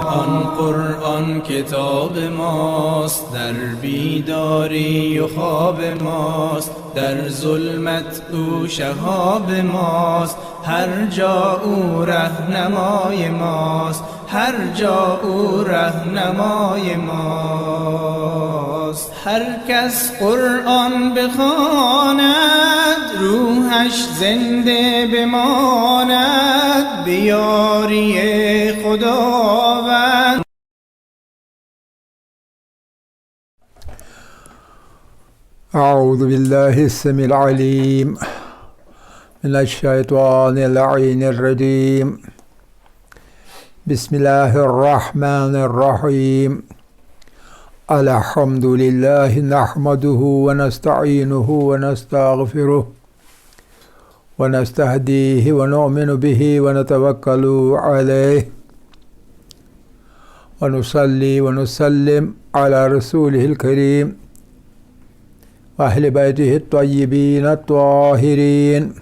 آن قرآن کتاب ماست، در بیداری و خواب ماست، در ظلمت او شهاب ماست، هر جا او رهنمای ماست، هر جا او رهنمای ماست. هر کس قرآن بخواند روحش زنده بماند، بیاری خداوند. اعوذ بالله السميع العليم من الشيطان اللعين الرجيم. بسم الله الرحمن الرحيم. الحمد لله نحمده ونستعينه ونستغفره ونستهديه ونؤمن به ونتوكل عليه ونصلي ونسلم على رسوله الكريم وأهل بيته الطيبين الطاهرين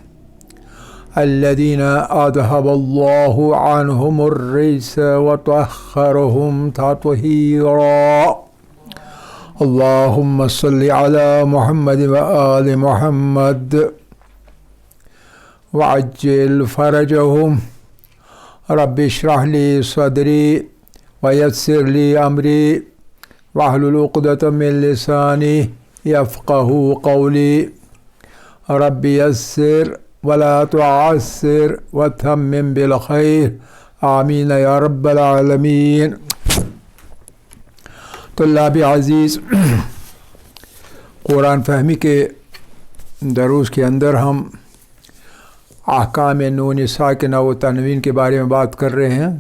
الذين أذهب الله عنهم الرجس وطهرهم تطهيرا. اللهم صل على محمد وآل محمد وعجل فرجهم. رب اشرح لي صدري ويسر لي أمري واحلل عقدة من لساني يفقه قولي. رب يسر ولا تعسر وتمم بالخير. آمين يا رب العالمين. طلاب عزیز، قرآن فہمی کے دروس کے اندر ہم احکام نون ساکنہ و تنوین کے بارے میں بات کر رہے ہیں.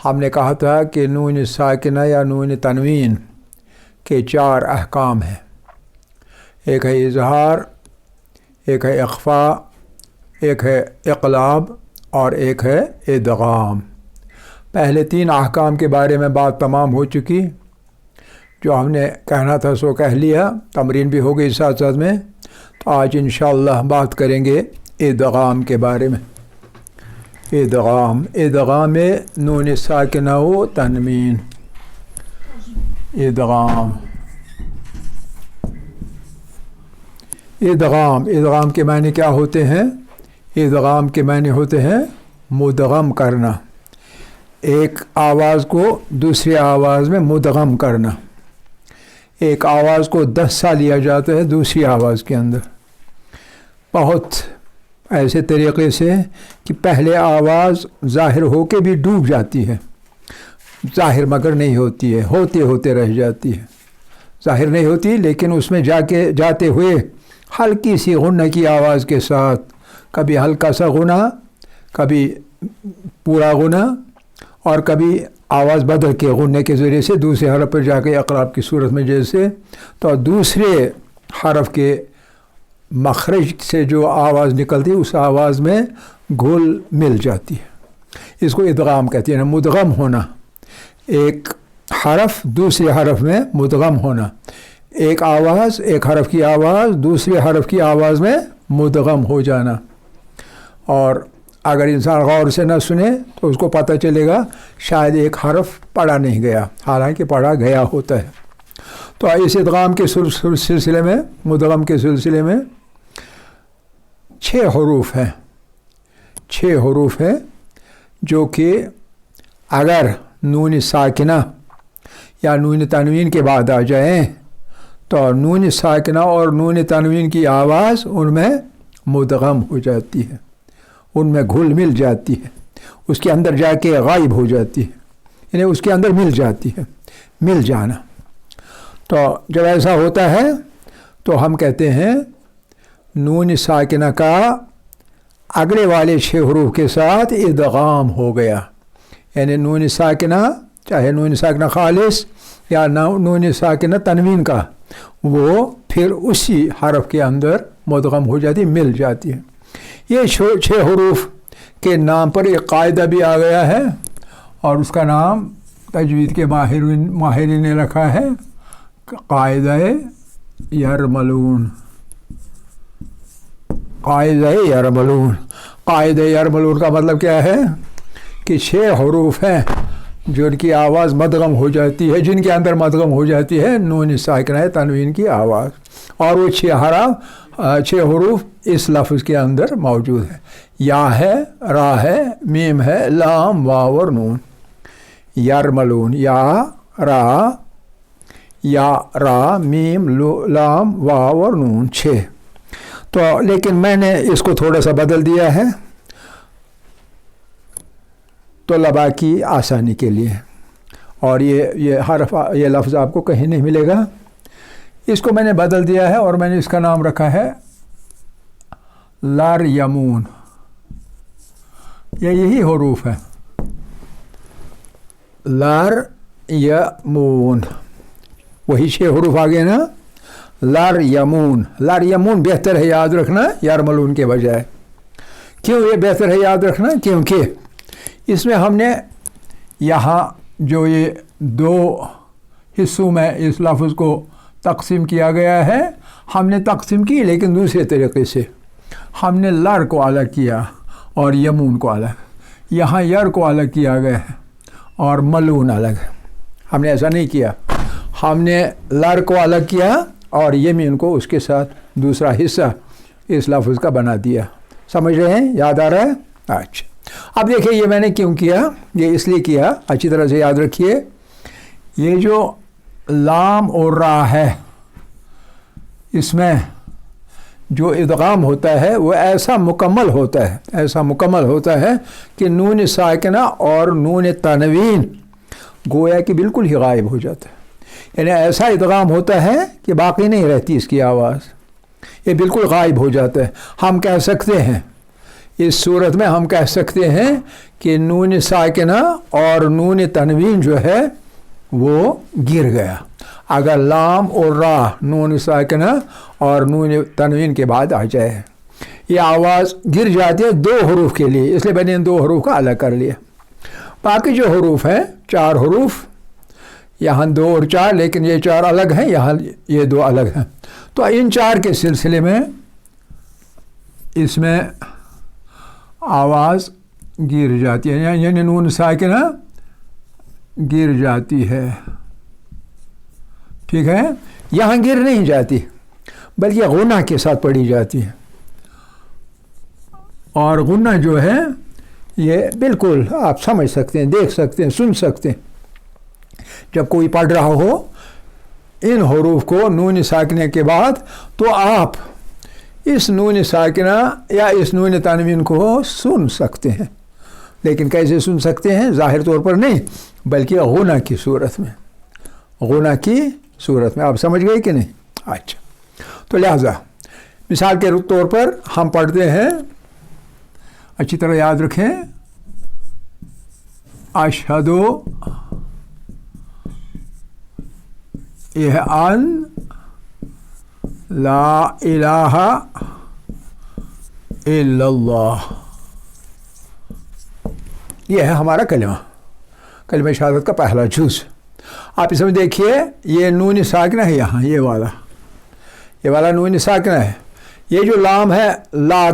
ہم نے کہا تھا کہ نون ساکنہ یا نون تنوین کے 4 احکام ہیں. ایک ہے اظہار، ایک ہے اخفاء، ایک ہے اقلاب اور ایک ہے ادغام. پہلے 3 احکام کے بارے میں بات تمام ہو چکی. جو ہم نے کہنا تھا سو کہہ لیا، تمرین بھی ہو گئی ساتھ ساتھ میں. تو آج انشاءاللہ بات کریں گے ادغام کے بارے میں. ادغام نون ساکنہ و تنوین. ادغام کے معنی کیا ہوتے ہیں؟ ادغام کے معنی ہوتے ہیں مدغم کرنا. ایک آواز کو دوسری آواز میں مدغم کرنا. ایک آواز کو 10 سا لیا جاتا ہے دوسری آواز کے اندر، بہت ایسے طریقے سے کہ پہلے آواز ظاہر ہو کے بھی ڈوب جاتی ہے، ظاہر مگر نہیں ہوتی ہے، ہوتے ہوتے رہ جاتی ہے. ظاہر نہیں ہوتی لیکن اس میں جاتے ہوئے ہلکی سی غنہ کی آواز کے ساتھ، کبھی ہلکا سا غنہ، کبھی پورا غنہ، اور کبھی آواز بدل کے غنے کے ذریعے سے دوسرے حرف پر جا کے اقلاب کی صورت میں جیسے، تو دوسرے حرف کے مخرج سے جو آواز نکلتی ہے اس آواز میں گھل مل جاتی ہے. اس کو ادغام کہتے ہیں، مدغم ہونا. ایک حرف دوسرے حرف میں مدغم ہونا. ایک آواز، ایک حرف کی آواز دوسرے حرف کی آواز میں مدغم ہو جانا. اور اگر انسان غور سے نہ سنے تو اس کو پتہ چلے گا شاید ایک حرف پڑھا نہیں گیا، حالانکہ پڑھا گیا ہوتا ہے. تو اس ادغام کے سلسلے میں، مدغم کے سلسلے میں 6 حروف ہیں. 6 حروف ہیں جو کہ اگر نون ساکنہ یا نون تنوین کے بعد آ جائیں تو نون ساکنہ اور نون تنوین کی آواز ان میں مدغم ہو جاتی ہے، ان میں گھل مل جاتی ہے، اس کے اندر جا کے غائب ہو جاتی ہے، یعنی اس کے اندر مل جاتی ہے، مل جانا. تو جب ایسا ہوتا ہے تو ہم کہتے ہیں نون ساکنہ کا اگلے والے 6 حروف کے ساتھ ادغام ہو گیا. یعنی نون ساکنہ، چاہے نون ساکنہ خالص یا نون ساکنہ تنوین کا، وہ پھر اسی حرف کے اندر مدغم ہو جاتی، مل جاتی ہے. یہ 6 حروف کے نام پر ایک قاعدہ بھی آ گیا ہے، اور اس کا نام تجوید کے ماہرین نے رکھا ہے قاعدہ یرملون. قاعدہ یرملون کا مطلب کیا ہے کہ 6 حروف ہیں جو ان کی آواز مدغم ہو جاتی ہے، جن کے اندر مدغم ہو جاتی ہے نون ساکنہ تنوین کی آواز، اور وہ 6 حروف اس لفظ کے اندر موجود ہیں۔ یا ہے، را ہے، میم ہے، لام، واو اور نون۔ یرملون، یا را میم لام واو اور نون 6۔ تو لیکن میں نے اس کو تھوڑا سا بدل دیا ہے طلباء کی آسانی کے لیے، اور یہ حرف، یہ لفظ آپ کو کہیں نہیں ملے گا۔ اس کو میں نے بدل دیا ہے اور میں نے اس کا نام رکھا ہے لار یمون۔ یہی حروف ہے، لار یمون، وہی 6 حروف آگے نا، لار یمون۔ لار یمون بہتر ہے یاد رکھنا یارملون کے بجائے۔ کیوں یہ بہتر ہے یاد رکھنا؟ کیونکہ اس میں ہم نے یہاں جو یہ 2 حصوں میں اس لفظ کو تقسیم کیا گیا ہے، ہم نے تقسیم کی لیکن دوسرے طریقے سے۔ ہم نے لر کو الگ کیا اور یمون کو الگ، یہاں یر کو الگ کیا گیا ہے اور ملون الگ۔ ہم نے ایسا نہیں کیا، ہم نے لر کو الگ کیا اور یمین کو اس کے ساتھ دوسرا حصہ اس لفظ کا بنا دیا۔ سمجھ رہے ہیں؟ یاد آ رہا ہے؟ اچھا، اب دیکھیں یہ میں نے کیوں کیا، یہ اس لیے کیا، اچھی طرح سے یاد رکھیے۔ یہ جو لام اور را ہے، اس میں جو ادغام ہوتا ہے وہ ایسا مکمل ہوتا ہے کہ نون ساکنہ اور نون تنوین گویا کہ بالکل ہی غائب ہو جاتا ہے۔ یعنی ایسا ادغام ہوتا ہے کہ باقی نہیں رہتی اس کی آواز، یہ بالکل غائب ہو جاتا ہے۔ ہم کہہ سکتے ہیں اس صورت میں، ہم کہہ سکتے ہیں کہ نون ساکنہ اور نون تنوین جو ہے وہ گر گیا اگر لام اور را نون ساکنہ اور نون تنوین کے بعد آ جائے۔ یہ آواز گر جاتی ہے 2 حروف کے لیے، اس لیے میں نے ان 2 حروف کا الگ کر لیا۔ باقی جو حروف ہیں 4 حروف، یہاں 2 اور 4، لیکن یہ 4 الگ ہیں، یہاں یہ 2 الگ ہیں۔ تو ان 4 کے سلسلے میں اس میں آواز گر جاتی ہے، یعنی نون ساکنہ گر جاتی ہے، ٹھیک ہے؟ یہاں گر نہیں جاتی بلکہ غنہ کے ساتھ پڑھی جاتی ہے، اور غنہ جو ہے یہ بالکل آپ سمجھ سکتے ہیں، دیکھ سکتے ہیں، سن سکتے ہیں۔ جب کوئی پڑھ رہا ہو ان حروف کو نون ساکنہ کے بعد، تو آپ اس نون ساکنہ یا اس نون تنوین کو سن سکتے ہیں، لیکن کیسے سن سکتے ہیں؟ ظاہر طور پر نہیں، بلکہ غنہ کی صورت میں، غنہ کی صورت میں۔ آپ سمجھ گئے کہ نہیں؟ اچھا، تو لہذا مثال کے طور پر ہم پڑھتے ہیں، اچھی طرح یاد رکھیں، اشہدو یہ ان لا الہ الا اللہ، یہ ہے ہمارا کلمہ شہادت کا پہلا جز۔ آپ اس میں دیکھیے یہ نون ساکنہ ہے، یہاں یہ والا نون ساکنہ ہے۔ یہ جو لام ہے لا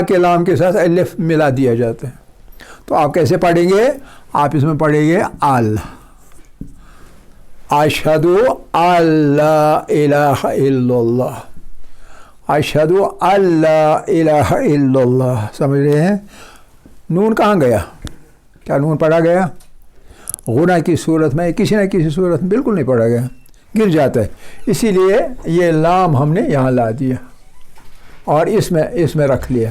کے لام کے ساتھ الف ملا دیا جاتا ہے، تو آپ کیسے پڑھیں گے؟ آپ اس میں پڑھیں گے اشہد ان لا الہ الا اللہ، اشہد ان لا الہ الا اللہ۔ سمجھ رہے ہیں؟ نون کہاں گیا؟ کیا نون پڑھا گیا؟ غنہ کی صورت میں کسی نہ کسی صورت میں بالکل نہیں پڑھا گیا، گر جاتا ہے۔ اسی لیے یہ لام ہم نے یہاں لا دیا اور اس میں رکھ لیا،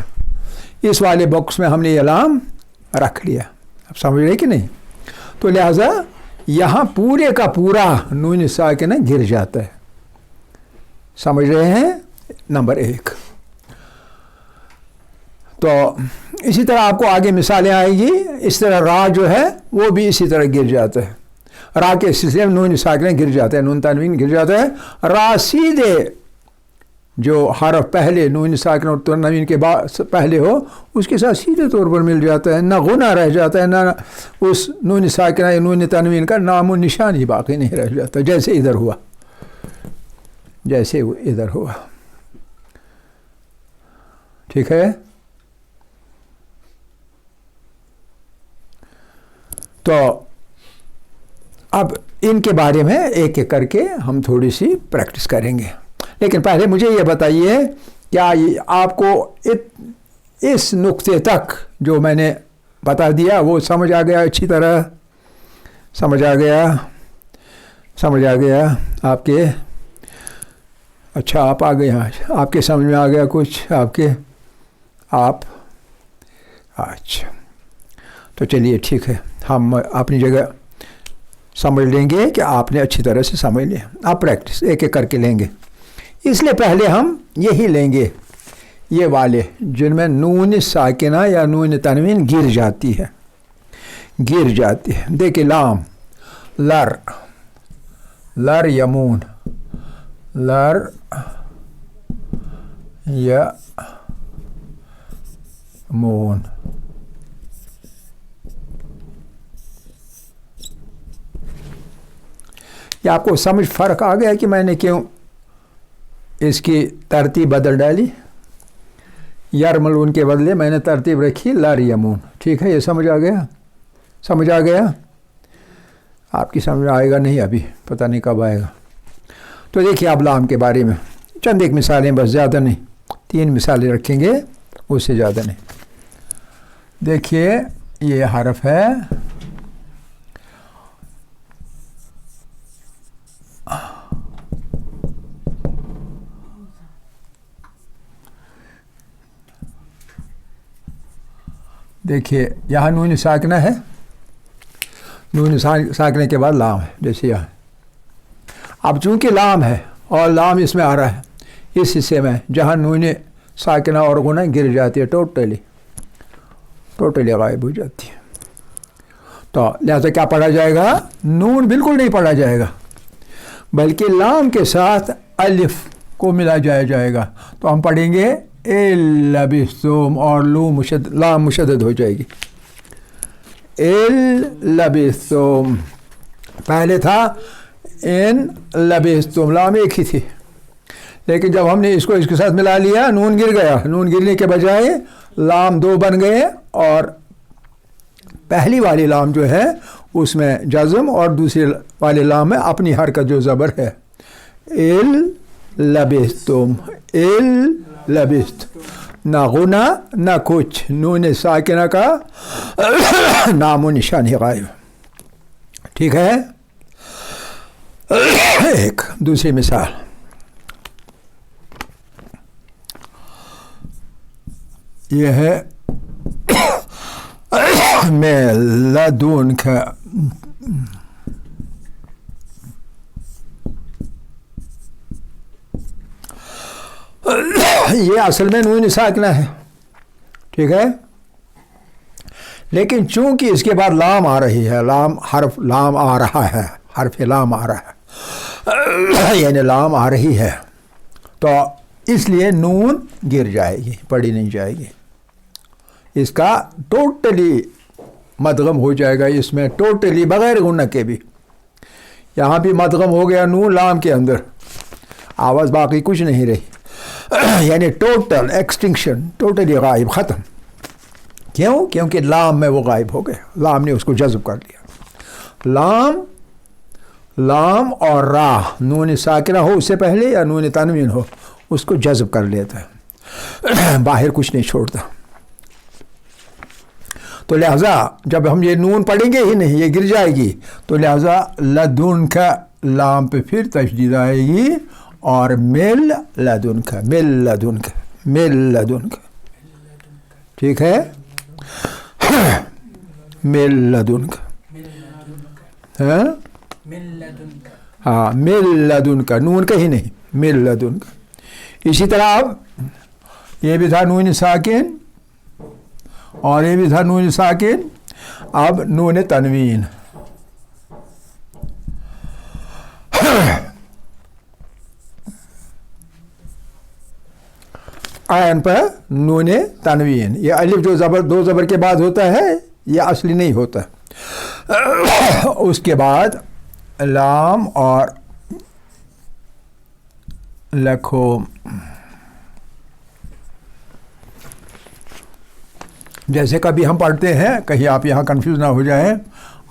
اس والے باکس میں ہم نے یہ لام رکھ لیا۔ اب سمجھ رہے کہ نہیں؟ تو لہذا یہاں پورے کا پورا نون ساکنہ گر جاتا ہے۔ سمجھ رہے ہیں؟ نمبر 1۔ تو اسی طرح آپ کو آگے مثالیں آئیں گی، اس طرح را جو ہے وہ بھی اسی طرح گر جاتا ہے۔ را کے سلسلے میں نون ساکنہ گر جاتا ہے، نون تنوین گر جاتا ہے۔ را سیدھے جو حرف پہلے نون ساکنہ اور تنوین کے بعد پہلے ہو اس کے ساتھ سیدھے طور پر مل جاتا ہے، نہ غنہ رہ جاتا ہے، نہ اس نون ساکنہ یا نون تنوین کا نام و نشان ہی باقی نہیں رہ جاتا، جیسے ادھر ہوا۔ ٹھیک ہے؟ تو اب ان کے بارے میں ایک ایک کر کے ہم تھوڑی سی پریکٹس کریں گے. لیکن پہلے مجھے یہ بتائیے کیا آپ کو اس نقطے تک جو میں نے بتا دیا وہ سمجھ آ گیا؟ اچھی طرح سمجھ آ گیا آپ کے؟ اچھا آپ آ گئے ہیں، آپ کے سمجھ میں آ گیا کچھ آپ اچھا تو چلیے ٹھیک ہے، ہم اپنی جگہ سمجھ لیں گے کہ آپ نے اچھی طرح سے سمجھ لیا. آپ پریکٹس ایک ایک کر کے لیں گے. اس لیے پہلے ہم یہی لیں گے، یہ والے جن میں نون ساکنہ یا نون تنوین گر جاتی ہے. دیکھیں لام، لر یمون، لر یا مون. یہ آپ کو سمجھ فرق آ گیا کہ میں نے کیوں اس کی ترتیب بدل ڈالی؟ یرملون کے بدلے میں نے ترتیب رکھی لر یمون. ٹھیک ہے، یہ سمجھ آ گیا؟ آپ کی سمجھ آئے گا نہیں، ابھی پتہ نہیں کب آئے گا. تو دیکھیے اب لام کے بارے میں چند ایک مثالیں، بس زیادہ نہیں، 3 مثالیں رکھیں گے، اس سے زیادہ نہیں. دیکھیے یہ حرف ہے دیکھیے یہاں نون ساکنہ ہے، نون ساکنہ کے بعد لام ہے، جیسے یہاں. اب چونکہ لام ہے اور لام اس میں آ رہا ہے، اس حصے میں جہاں نون ساکنہ اور غنہ گر جاتی ہے، ٹوٹلی غائب ہو جاتی ہے. تو لہذا کیا پڑھا جائے گا؟ نون بالکل نہیں پڑھا جائے گا، بلکہ لام کے ساتھ الف کو ملا جائے گا. تو ہم پڑھیں گے لبثتم اور لام مشدد ہو جائے گی. لبثتم پہلے تھا ان لبثتم، لام ایک ہی تھی، لیکن جب ہم نے اس کو اس کے ساتھ ملا لیا نون گر گیا. نون گرنے کے بجائے لام 2 بن گئے، اور پہلی والی لام جو ہے اس میں جزم اور دوسری والے لام میں اپنی حرکت جو زبر ہے. لبثتم، لبثت، نہ غنہ نہ کچھ، نون ساکنہ کا نام و نشان ہی غائب. ٹھیک ہے. ایک دوسری مثال، یہ ہے میں لدن کا. یہ اصل میں نون ساکنہ ہے، ٹھیک ہے، لیکن چونکہ اس کے بعد لام آ رہی ہے، حرف لام آ رہا ہے، یعنی لام آ رہی ہے، تو اس لیے نون گر جائے گی، پڑھی نہیں جائے گی. اس کا ٹوٹلی مدغم ہو جائے گا، اس میں ٹوٹلی بغیر غنہ کے بھی. یہاں بھی مدغم ہو گیا نون لام کے اندر، آواز باقی کچھ نہیں رہی، یعنی ٹوٹل ایکسٹنکشن، ٹوٹلی غائب، ختم. کیوں؟ کیونکہ لام میں وہ غائب ہو گیا، لام نے اس کو جذب کر لیا. لام اور را، نون ساکنہ ہو اس سے پہلے یا نون تنوین ہو، اس کو جذب کر لیتا ہے، باہر کچھ نہیں چھوڑتا. تو لہذا جب ہم یہ نون پڑھیں گے ہی نہیں، یہ گر جائے گی، تو لہذا لدن کا لام پہ پھر تشدید آئے گی، اور مل لدن کا، ٹھیک ہے، مل لدن کا، ہاں مل لدن کا، نون کا ہی نہیں، مل لدن کا. اسی طرح اب یہ بھی تھا نون ساکن اور یہ بھی تھا نون ساکن، اب نون تنوین. عین پر نون تنوین، یہ الف جو زبر 2 زبر کے بعد ہوتا ہے یہ اصلی نہیں ہوتا. اس کے بعد لام اور لکھو، جیسے کبھی ہم پڑھتے ہیں، کہیں آپ یہاں کنفیوز نہ ہو جائیں،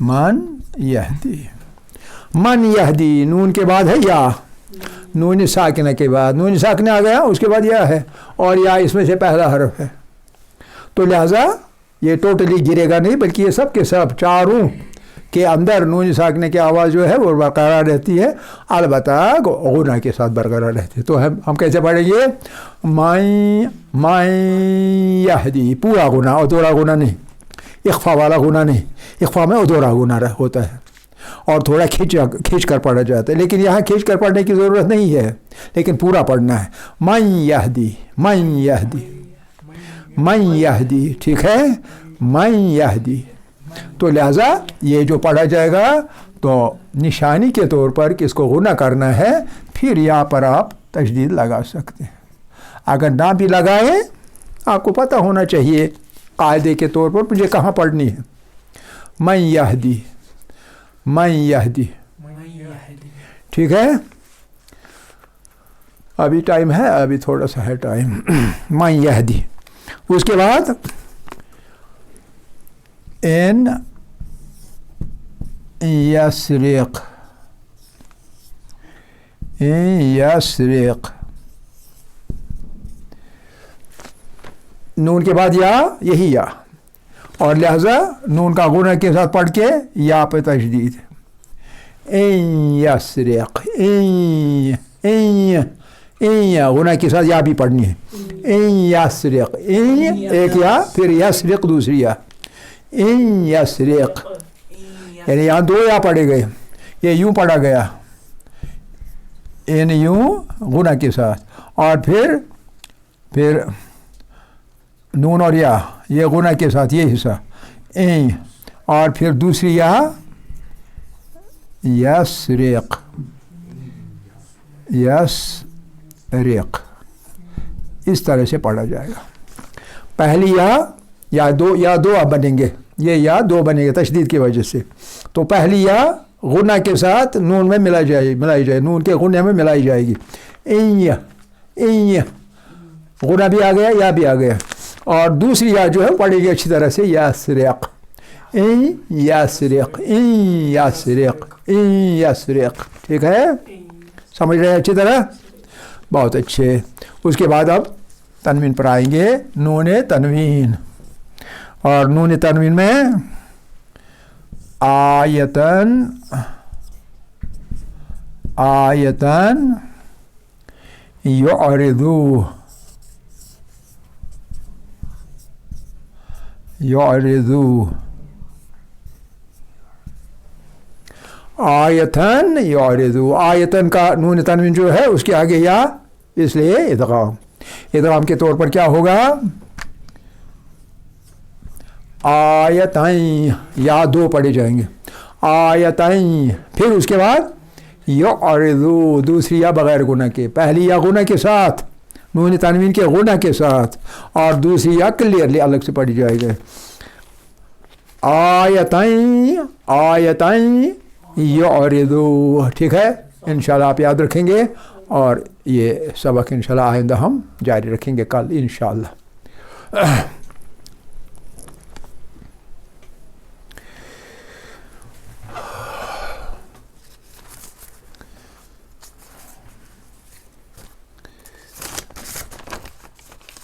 من یہدی. من یہدی نون کے بعد ہے یا, نون ساکنہ کے بعد نون ساکنہ آ گیا, اس کے بعد یا ہے, اور یا اس میں سے پہلا حرف ہے, تو لہذا یہ ٹوٹلی گرے گا نہیں, بلکہ یہ سب کے سب چاروں کے اندر نون ساکنہ کی آواز جو ہے وہ برقرار رہتی ہے, البتہ غنہ کے ساتھ برقرار رہتی ہے. تو ہم کیسے پڑھیں گے؟ من یہدی, پورا غنہ, ادھورا غنہ نہیں, اخفا والا غنہ نہیں. اخفا میں ادھورا غنہ ہوتا ہے اور تھوڑا کھینچ کر پڑھا جاتا ہے, لیکن یہاں کھینچ کر پڑھنے کی ضرورت نہیں ہے, لیکن پورا پڑھنا ہے. من یہدی, من یہدی, من یہدی, ٹھیک ہے, من یہدی. تو لہذا یہ جو پڑھا جائے گا تو نشانی کے طور پر کہ اس کو غنہ کرنا ہے, پھر یہاں پر آپ تشدید لگا سکتے ہیں. اگر نہ بھی لگائیں, آپ کو پتہ ہونا چاہیے قاعدے کے طور پر مجھے کہاں پڑھنی ہے. من یہدی, من یہدی, ٹھیک ہے. ابھی ٹائم ہے, ابھی تھوڑا سا ہے ٹائم. من یہدی, اس کے بعد ان یسرق, ان یسرق, نون کے بعد یا, یہی یا, اور لہذا نون کا غنہ کے ساتھ پڑھ کے یا پہ تشدید. ان یسرق, این غنہ کے ساتھ یا بھی پڑھنی ہے. ان یسرق, این ایک یا, پھر یسرق دوسری یا. ان یسرق, یعنی یہاں دو یا پڑھے گئے, یہ یوں پڑھا گیا, ان یوں غنہ کے ساتھ, اور پھر نون اور یا, یہ غنہ کے ساتھ یہ حصہ این, اور پھر دوسری یا یسرق, یسرق, اس طرح سے پڑھا جائے گا. پہلی یا دو اب بنیں گے, یہ یا دو بنے گے تشدید کی وجہ سے. تو پہلی یا غنہ کے ساتھ نون میں ملائی جائے, نون کے غنہ میں ملائی جائے گی. این غنہ بھی آ گیا, یا بھی آ گیا, اور دوسری یا جو ہے پڑھے گی اچھی طرح سے یسرق, این یسرق, این یسرق, این یسرق, ٹھیک ہے, سمجھ رہے ہیں اچھی طرح, بہت اچھے. اس کے بعد اب تنوین پر آئیں گے. نون تنوین, اور نون تنوین میں آیتن, آیتن یعرضو, یعرضو, آیتن یعرضو. آیتن کا نون تنوین جو ہے اس کے آگے یا, اس لیے ادغام. ادغام کے طور پر کیا ہوگا؟ آیتین, یا دو پڑھے جائیں گے, آیتین, پھر اس کے بعد یعرضو, دوسری یا بغیر غنہ کے, پہلی یا غنہ کے ساتھ, نون تنوین کے غنہ کے ساتھ, اور دوسری یا کلیئرلی الگ سے پڑھی جائے گی. آیتین, آیتین یعرضو, ٹھیک ہے. انشاءاللہ آپ یاد رکھیں گے, اور یہ سبق انشاءاللہ آئندہ ہم جاری رکھیں گے کل انشاءاللہ.